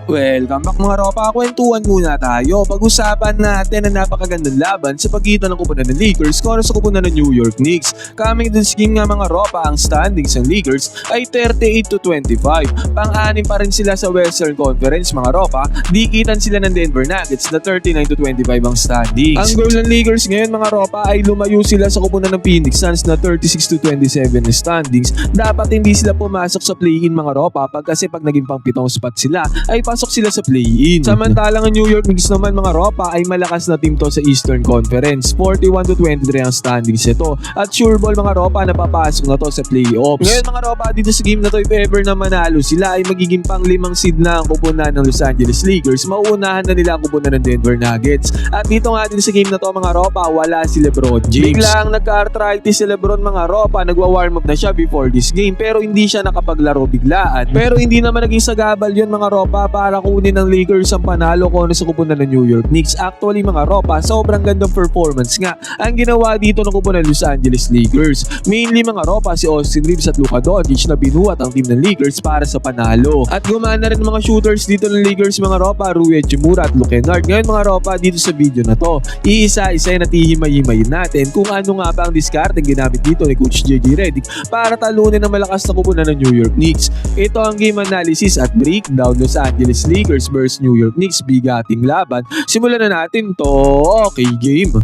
Welcome back mga ropa, kwentuhan muna tayo. Pag-usapan natin ang napakagandang laban sa pagitan ng kupunan ng Lakers kontra sa kupunan ng New York Knicks. Coming to this game nga mga ropa, ang standings ng Lakers ay 38-25. Pang-anim pa rin sila sa Western Conference mga ropa, dikitan sila ng Denver Nuggets na 39-25 ang standings. Ang goal ng Lakers ngayon mga ropa ay lumayo sila sa kupunan ng Phoenix Suns na 36-27 na standings. Dapat hindi sila pumasok sa play-in mga ropa kasi pag naging pang 7 spot sila ay pasok sila sa play-in. Samantalang ang New York Knicks naman mga ropa ay malakas na team to sa Eastern Conference. 41-23 ang standings ito. At sure ball mga ropa na papasok na to sa playoffs. Ngayon mga ropa, dito sa game na to, if ever na manalo sila ay magiging pang 5 seed na ang kupunan ng Los Angeles Lakers. Mauunahan na nila ang kupunan ng Denver Nuggets. At dito nga din sa game na to mga ropa, wala si LeBron James. Biglang nagka-arthritis si LeBron mga ropa, nagwa-warm up na siya before this game pero hindi siya nakapaglaro biglaan. Pero hindi naman naging sagabal yun mga ropa para kunin ng Lakers ang panalo kontra sa kupunan ng New York Knicks. Actually mga ropa, sobrang gandang performance nga ang ginawa dito ng kupunan ng Los Angeles Lakers. Mainly mga ropa si Austin Reeves at Luka Doncic na binuhat ang team ng Lakers para sa panalo. At gumana rin mga shooters dito ng Lakers mga ropa, Rui Hachimura at Luke Kennard. Ngayon mga ropa, dito sa video na to, iisa-isa na tihimay-himayin natin kung ano nga ba ang diskarte ginamit dito ni Coach JJ Redick para talunin ang malakas na kupunan ng New York Knicks. Ito ang game analysis at breakdown Los Angeles Lakers vs New York Knicks, bigating laban. Simulan na natin to. Okay, game.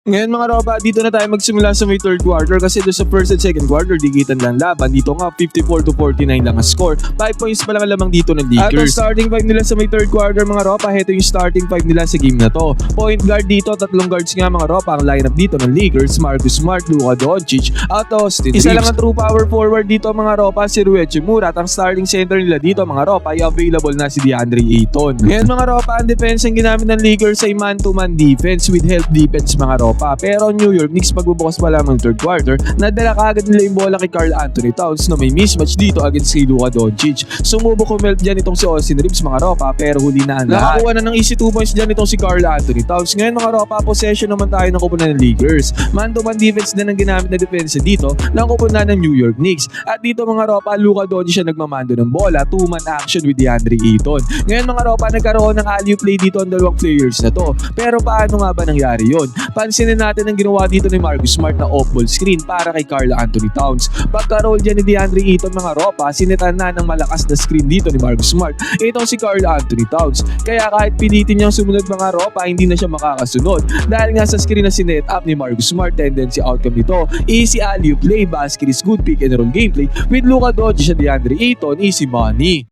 Ngayon mga ropa, dito na tayo magsimula sa may third quarter kasi doon sa first and second quarter dikitan lang laban. Dito nga 54-49 lang ang score. 5 points pa lang lamang dito ng Lakers. At ang starting 5 nila sa may third quarter mga ropa, heto yung starting 5 nila sa game na to. Point guard dito, tatlong guards nga mga ropa ang lineup dito ng Lakers: Marcus Smart, Luka Doncic at Austin Reeves. Isa lang ang true power forward dito mga ropa, si Rui Hachimura, at ang starting center nila dito mga ropa ay available na si DeAndre Ayton. Ngayon mga ropa, ang defense ang ginamit ng Lakers ay man-to-man defense with help defense mga ropa. Pero New York Knicks magbubukas pa lamang third quarter, nadala kaagad nila yung bola kay Karl Anthony Towns na may mismatch dito against kay Luka Doncic. Sumubok kumelt dyan itong si Austin Reeves mga ropa pero huli na ang lahat. Nakakuha na ng easy 2 points dyan itong si Karl Anthony Towns. Ngayon mga ropa, possession naman tayo ng kupunan ng Lakers. Man-to-man defense din ang ginamit na defense dito ng kupunan ng New York Knicks. At dito mga ropa, Luka Doncic siya nagmamando ng bola, 2-man action with DeAndre Ayton. Ngayon mga ropa, nagkaroon ng alley-oop play dito ang dalawang players na to. Pero paano nga ba nangyari yun? Pansinin natin ang ginawa dito ni Marcus Smart na off-ball screen para kay Karl Anthony Towns. Pagka-roll dyan ni DeAndre Ayton mga ropa, sinitan na ng malakas na screen dito ni Marcus Smart itong si Karl Anthony Towns. Kaya kahit pilitin niyang sumunod mga ropa, hindi na siya makakasunod dahil nga sa screen na sinet up ni Marcus Smart. Tendency outcome nito, easy alley-oop play, basket is good, pick and roll gameplay with Luka Doncic at DeAndre Ayton, easy money.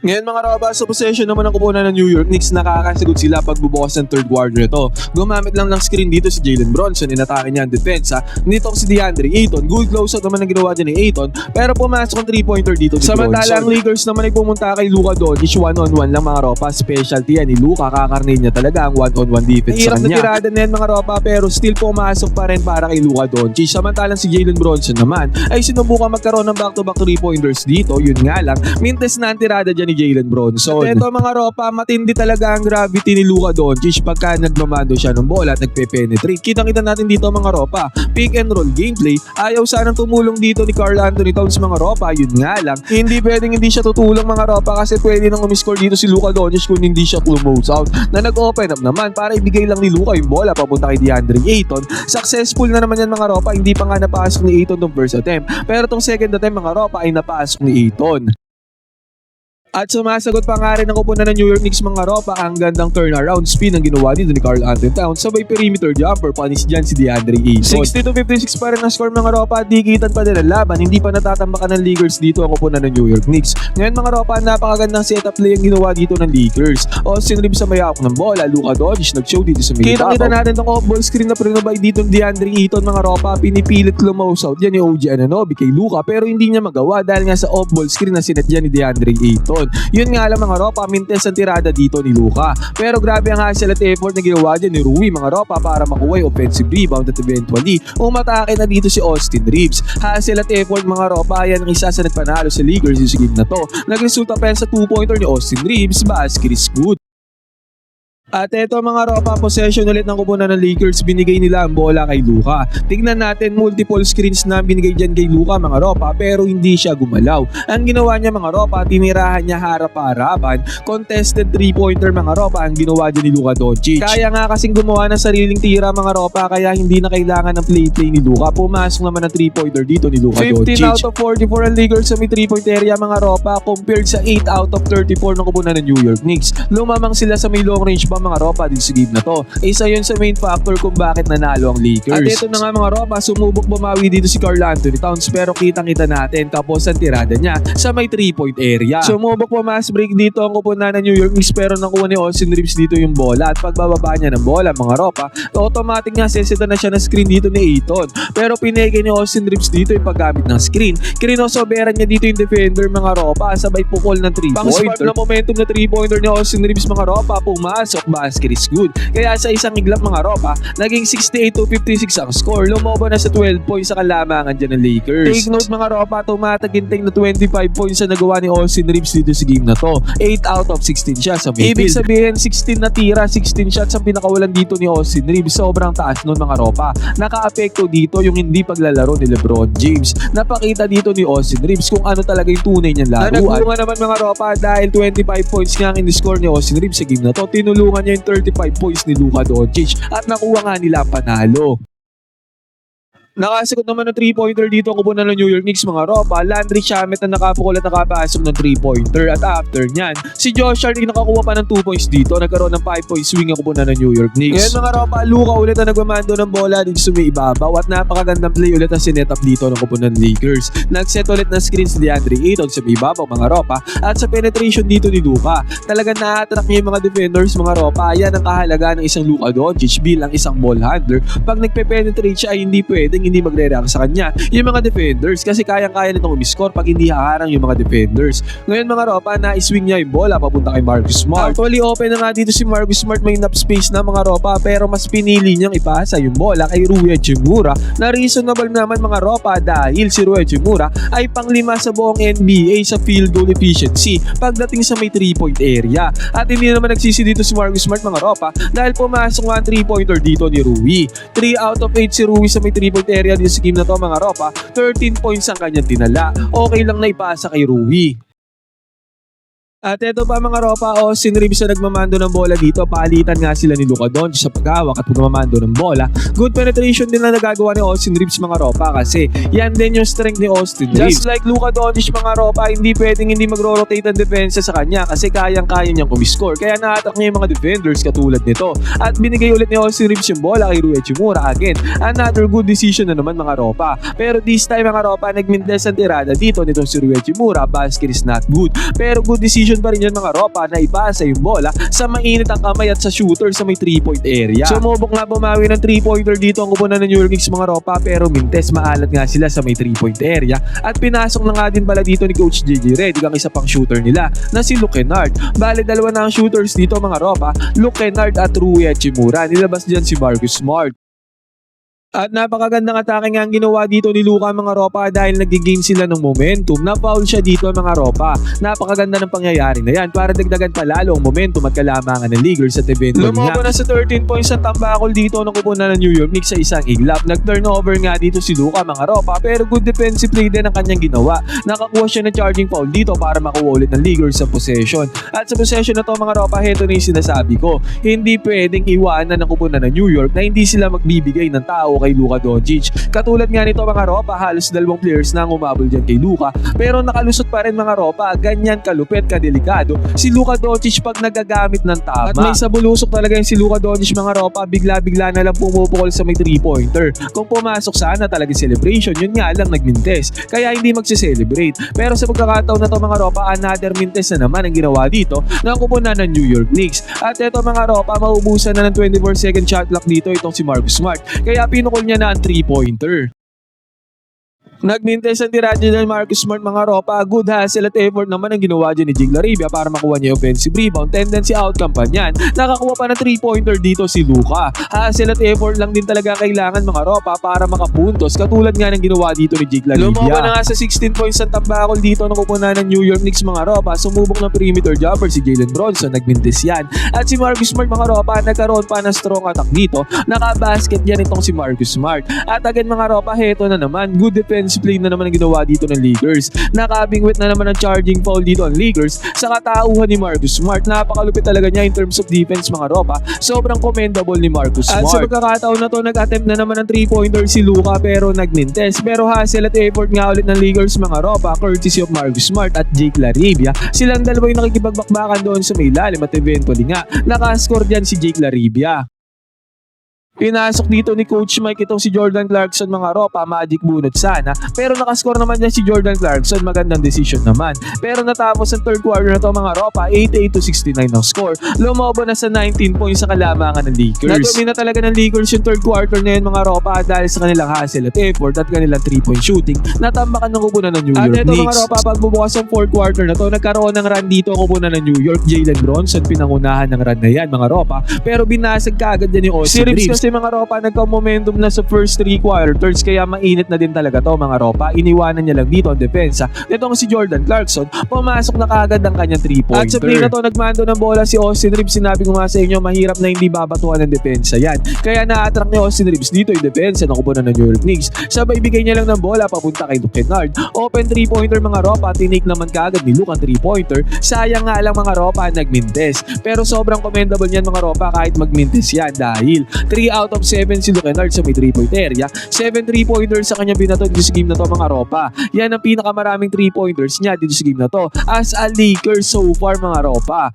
Ngayon mga roba, sa possession naman ng kupunan ng New York Knicks, nakakasagot sila pagbubukas ng third quarter ito. Gumamit lang ng screen dito si Jalen Bronson, inatake niya ang depensa. Nitong si DeAndre Ayton, good closeout naman ang ginawa dyan ni Ayton, pero pumasok ang 3-pointer dito ni Bronson. Samantala ang Lakers naman ay pumunta kay Luka Doncic, 1-on-1 lang mga ropa. Specialty yan ni Luka, kakarnin niya talaga ang 1-on-1 defense sa kanya. Hirap na tirada na yan mga ropa, pero still pumasok pa rin para kay Luka Doncic. Samantalang si Jalen Bronson naman ay sinubukan magkaroon ng back-to-back 3-pointers dito. Yun nga lang, mintes na ang tirada dyan ni Jalen Bronson. At ito mga ropa, matindi talaga ang gravity ni Luka Doncic pagka nagmamando siya ng bola at nagpe-penetrate. Kitang-kita natin dito mga ropa, pick and roll gameplay. Ayaw sanang tumulong dito ni Karl Anthony Towns mga ropa, yun nga lang, hindi pwedeng hindi siya tutulong mga ropa kasi pwede nang umiscore dito si Luka Doncic kung hindi siya close out na nag-open up naman para ibigay lang ni Luka yung bola papunta kay DeAndre Ayton. Successful na naman yan mga ropa, hindi pa nga napasok ni Ayton tong first attempt, pero tong second attempt mga ropa ay napasok ni Ayton. At sumasagot pa nga rin ang kupunan ng New York Knicks mga ropa, ang gandang turnaround spin ang ginawa dito ni Karl Anthony Towns. Sabay perimeter jumper, panis dyan si DeAndre Ayton. 60-56 pa rin ang score mga ropa, dikitan pa din ang laban, hindi pa natatambakan ng Lakers dito ang kupunan ng New York Knicks. Ngayon mga ropa, napakagandang setup play ang ginawa dito ng Lakers. Austin Reeves sa may hawak ng bola, Luka Doncic nag-show dito sa may kita natin itong off-ball screen na prinubay dito ng DeAndre Ayton mga ropa, pinipilit close out dyan ni OG Anunoby kay Luka pero hindi niya magawa dahil nga sa off-ball screen na sinet dyan ni DeAndre Ayton. Yun nga lang mga ropa, mintes ang tirada dito ni Luka. Pero grabe ang hustle at effort na ginawa dyan ni Rui mga ropa para makuha yung offensive rebound at eventually umatake na dito si Austin Reeves. Hustle at effort mga ropa, yan ang isa sa nagpanalo sa Lakers yung game na to. Nagresulta pa yan sa 2-pointer ni Austin Reeves, basket is good. At eto mga ropa, possession ulit ng kupunan ng Lakers, binigay nila ang bola kay Luka. Tingnan natin, multiple screens na binigay dyan kay Luka mga ropa, pero hindi siya gumalaw. Ang ginawa niya mga ropa, tinirahan niya harap-harapan, contested 3-pointer mga ropa ang ginawa dyan ni Luka Doncic. Kaya nga kasing gumawa ng sariling tira mga ropa, kaya hindi na kailangan ng play ni Luka. Pumasok naman ng 3-pointer dito ni Luka Doncic. 15 out of 44 ang Lakers sa may 3-point area mga ropa, compared sa 8 out of 34 ng kupunan ng New York Knicks. Lumamang sila sa may long range ba mga ropa din sa game na to. Isa yun sa main factor kung bakit nanalo ang Lakers. At ito na nga mga ropa, sumubok bumawi dito si Karl Anthony Towns, pero kitang-kita natin tapos ang tirada niya sa may 3-point area. Sumubok pumas break dito ang kupunan ng New York Knicks, pero nakuha ni Austin Reeves dito yung bola, at pagbababa niya ng bola mga ropa, automatic nga seseta na siya ng screen dito ni Ayton. Pero pineke ni Austin Reeves dito yung paggamit ng screen. Krinosoberan niya dito yung defender mga ropa, sabay pukol ng 3-pointer. Pang-spark na momentum na 3-pointer ni Austin Reeves mga ropa, pumasok, basket is good. Kaya sa isang iglap mga ropa, naging 68-56 ang score. Lumobo na sa 12 points sa kalamangan dyan ng Lakers. Take note mga ropa, tumataginting na 25 points na nagawa ni Austin Reeves dito sa game na to. 8 out of 16 shots sa midfield. Ibig sabihin 16 na tira, 16 shots ang pinakawalan dito ni Austin Reeves. Sobrang taas nun mga ropa. Naka-apekto dito yung hindi paglalaro ni LeBron James. Napakita dito ni Austin Reeves kung ano talaga yung tunay niyang laruan. Nagulungan naman mga ropa dahil 25 points nga ang in-score ni Austin Reeves sa game na to. Tinulungan niya yung 35 points ni Luka Doncic at nakuha nga nila panalo. Nakasagot naman ng 3-pointer dito ang kupunan ng New York Knicks mga ropa. Landry Shamet na nakapukul at nakapasok ng 3-pointer, at after nyan, si Josh Hart nakakuha pa ng 2 points dito. Nagkaroon ng 5-point swing ang kupunan ng New York Knicks. Ngayon mga ropa, Luka ulit ang nagmamando ng bola dito sa may ibabaw, at napakagandang play ulit ang sinet up dito ng kupunan ng Lakers. Nagset ulit ng screens ni DeAndre Ayton sa may ibabaw mga ropa, at sa penetration dito ni Luka. Talagang na-attract niya yung mga defenders mga ropa. Yan ang kahalaga ng isang Luka Doncic bilang isang ball handler. Pag nagpe-penetrate siya ay hindi pwedeng hindi magre-react sa kanya yung mga defenders, kasi kayang-kaya nitong umiscore pag hindi haharang yung mga defenders. Ngayon mga ropa, na-swing niya yung bola papunta kay Marcus Smart. Actually open na nga dito si Marcus Smart, may enough space na mga ropa, pero mas pinili niyang ipasa yung bola kay Rui Hachimura, na reasonable naman mga ropa dahil si Rui Hachimura ay pang-5 sa buong NBA sa field goal efficiency pagdating sa may 3-point area. At hindi naman nagsisi dito si Marcus Smart mga ropa, dahil pumasok nga ang 3-pointer dito ni Rui. 3 out of 8 si Rui sa may 3-point area dito sa game na to mga ropa. 13 points ang kanyang tinala. Okay lang na ipasa kay Rui. At eto pa mga ropa, Austin Reeves na nagmamando ng bola dito. Palitan nga sila ni Luka Doncic sa paghawak at pagmamando ng bola. Good penetration din na nagagawa ni Austin Reeves mga ropa, kasi yan din yung strength ni Austin Reeves. Just like Luka Doncic mga ropa, hindi pwedeng hindi mag-rotate ang depensa sa kanya, kasi kayang-kaya niyang umiscore. Kaya na-attack niya yung mga defenders katulad nito. At binigay ulit ni Austin Reeves yung bola kay Rui Hachimura. Again, another good decision na naman mga ropa. Pero this time mga ropa, nagmindes ang tirada dito nitong si Rui Hachimura. Basket is not good. Pero good decision pa rin yun mga ropa na ipasa yung bola sa mainit ang kamay at sa shooter sa may 3-point area. Sumubok nga bumawi ng 3-pointer dito ang kupunan ng New York Knicks mga ropa, pero mintes maalat nga sila sa may 3-point area, at pinasok na nga din pala dito ni Coach JJ Redick ang isa pang shooter nila na si Luke Kennard. Bale dalawa na ang shooters dito mga ropa, Luke Kennard at Rui Hachimura. Nilabas dyan si Marcus Smart. At napakagandang atake nga ang ginawa dito ni Luka mga ropa, dahil nag-gain sila ng momentum. Na-foul siya dito mga ropa. Napakaganda ng pangyayari na yan para dagdagan pa lalo ang momentum at kalamangan ng Lakers at eventually lumobo na sa 13 points sa tambakol dito ng kupunan ng New York Knicks sa isang iglap. Nag-turnover nga dito si Luka mga ropa, pero good defensive play din ang kanyang ginawa. Nakakuha siya ng charging foul dito para makuha ulit ng Lakers sa possession. At sa possession na to mga ropa, heto na yung sinasabi ko. Hindi pwedeng iwanan ng kupunan ng New York na hindi sila magbibigay ng tao kay Luka Doncic. Katulad nga nito mga ropa, halos dalawang players na ang umabol dyan kay Luka, pero nakalusot pa rin mga ropa. Ganyan kalupit, kadelikado si Luka Doncic pag nagagamit ng tama. At may sabulusok talaga yung si Luka Doncic mga ropa, bigla-bigla na lang pumupukol sa may 3-pointer. Kung pumasok sana talaga celebration, yun nga lang nagmintes, kaya hindi magse-celebrate. Pero sa pagkakataon na to mga ropa, another mintes na naman ang ginawa dito ng kupunan ng New York Knicks. At eto mga ropa, maubusan na ng 24-second shot clock dito itong si Marcus Smart, kaya pinukol niya na ang 3-pointer. Nagmintes ang tirada ng Marcus Smart mga ropa. Good hustle at effort naman ang ginawa dyan ni Jake Laribia para makuha niya yung offensive rebound. Tendency outcome pa niyan. Nakakuha pa ng 3-pointer dito si Luka. Hustle at effort lang din talaga kailangan mga ropa para makapuntos. Katulad nga ng ginawa dito ni Jake Laribia. Lumaban na nga sa 16 points ang tambakol dito ng kupunan ng New York Knicks mga ropa. Sumubok ng perimeter jumper si Jalen Bronson. Nagmintes yan. At si Marcus Smart mga ropa nagkaroon pa ng strong attack dito. Naka-basket yan itong si Marcus Smart. At again mga ropa, heto na naman. Good defense play na naman ang ginawa dito ng Lakers. Nakabingwit na naman ang charging foul dito ang Lakers sa katauhan ni Marcus Smart. Napakalupit talaga niya in terms of defense mga ropa. Sobrang commendable ni Marcus Smart. At sa pagkakataon na to, nag-attempt na naman ng 3-pointer si Luka pero nagmintes. Pero hustle at effort nga ulit ng Lakers mga ropa, courtesy of Marcus Smart at Jake Laribia. Silang dalawa yung nakikipagbakbakan doon sa may ilalim at eventually nga nakascore dyan si Jake Laribia. Pinasok dito ni Coach Mike itong si Jordan Clarkson mga ropa, magic bunot sana. Pero nakascore naman niya si Jordan Clarkson, magandang decision naman. Pero natapos ang third quarter na to mga ropa, 88-69 ang score. Lumobo na sa 19 points sa kalamangan ng Lakers. Nadomina talaga ng Lakers yung third quarter na yun mga ropa dahil sa kanilang hustle at effort at kanilang 3-point shooting. Natambakan ng kupunan ng New York Knicks. At ito mga ropa, pagbubukas ng fourth quarter na to, nagkaroon ng run dito ang kupunan ng New York. Jalen Bronson pinangunahan ng run na yan mga ropa. Pero binasag kaagad yan yung Austin Reeves. Kasi mga ropa, nagka-momentum na sa first 3 quarters kaya mainit na din talaga to mga ropa. Iniwanan niya lang dito ang depensa. Itong si Jordan Clarkson, pumasok na kaagad ang kanyang 3-pointer. At sa play na to, nagmando ng bola si Austin Reeves. Sinabi ko nga sa inyo, mahirap na hindi babatuhan ng depensa yan. Kaya na-attract ni Austin Reeves dito yung depensa ng kupunan ng New York Knicks. Sabay bigay niya lang ng bola papunta kay Luke Kennard. Open 3-pointer mga ropa, tinake naman kaagad ni Luke ang 3-pointer. Sayang nga lang mga ropa, nagmintes. Pero sobrang commendable niyan mga ropa kahit magmintes yan dahil 3 out of 7 si Luke Kennard sa may 3-point area. 7 3-pointers sa kanya binato dito sa game na to mga ropa. Yan ang pinakamaraming 3-pointers niya dito sa game na to as a Lakers so far mga ropa.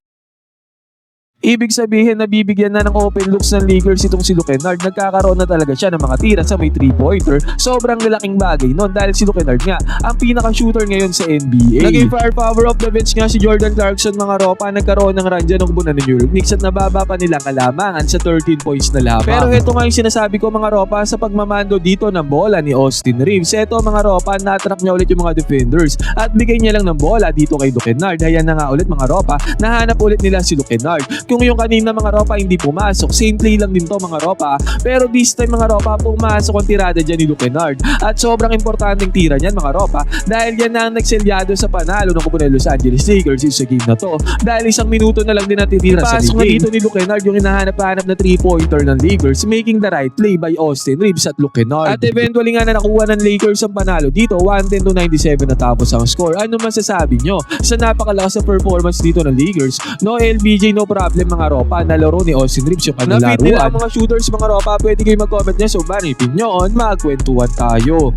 Ibig sabihin na bibigyan na ng open looks ng Lakers itong si Luke Kennard. Nagkakaroon na talaga siya ng mga tira sa may 3-pointer. Sobrang lalaking bagay nun dahil si Luke Kennard nga ang pinaka-shooter ngayon sa NBA. Naging firepower of the bench nga si Jordan Clarkson mga ropa. Nagkaroon ng run dyan ng kubunan ng New York Knicks at nababa pa nilang kalamangan sa 13 points na lamang. Pero ito nga yung sinasabi ko mga ropa sa pagmamando dito ng bola ni Austin Reeves. Ito mga ropa, na-attract niya ulit yung mga defenders at bigay niya lang ng bola dito kay Luke Kennard. Ayan na nga ulit mga ropa, nahanap ulit nila si Luke Kennard. Kung yung kanina mga ropa hindi pumasok, same play lang din to mga ropa. Pero this time mga ropa, pumasok ang tirada dyan ni Luke Kennard. At sobrang importanteng tira niyan mga ropa dahil yan na ang nagselyado sa panalo ng kupunan ng Los Angeles Lakers sa game na to. Dahil 1 minuto na lang din natitira sa game. Pasok nga dito ni Luke Kennard yung hinahanap-hanap na 3-pointer ng Lakers, making the right play by Austin Reeves at Luke Kennard. At eventually nga na nakuha ng Lakers ang panalo dito, 110-97 natapos ang score. Ano masasabi nyo sa napakalakas na performance dito ng Lakers? No LBJ, no problem mga ropa. Nalaro ni Austin Reeves yung kanilaruan. Na-fit nila ang mga shooters mga ropa. Pwede kayo mag-comment nyo. So, ba, ipin nyo on, magkwentuhan tayo.